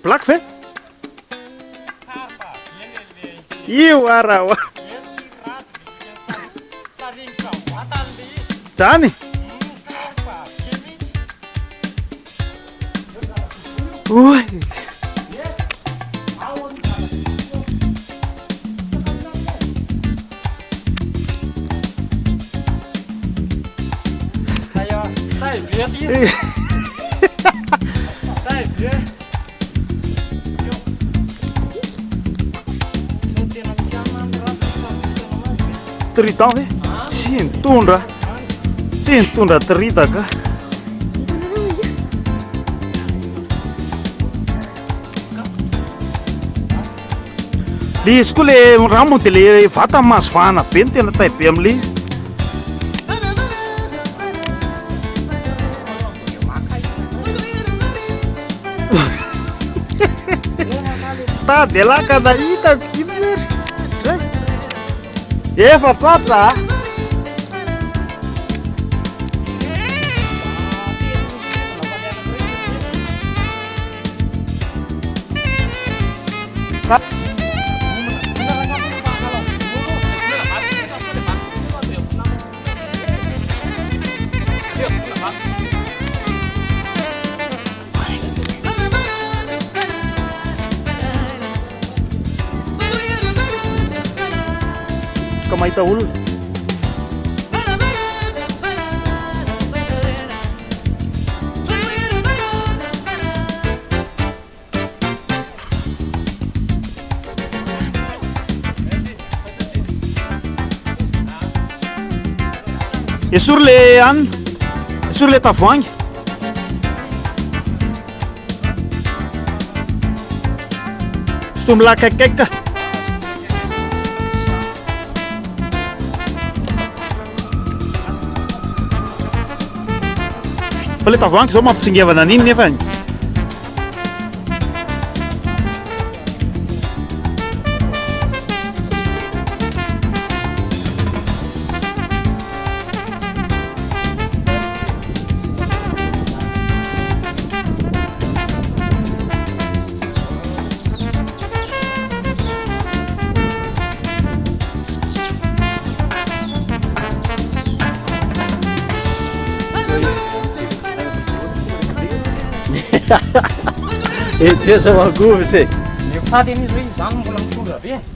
Black fe? Io ara. Zany. Oi. Tritão, hein? Sim, tundra. Sim, tundra trita ka. Le izy koa le rano dia le vata masivana be ny tena taibe amin'le izy. Tady laka na hitako iny efa papa. Mahita olona. Esory le hanina, esory le tavoahangy. Sy toa milakaikaiky ka. Fa le tavoahangy zao mampitsingevana an'iny nefa. Ity sa magovitra e. Ny fady an'izy hoe izany mbola mitondra be.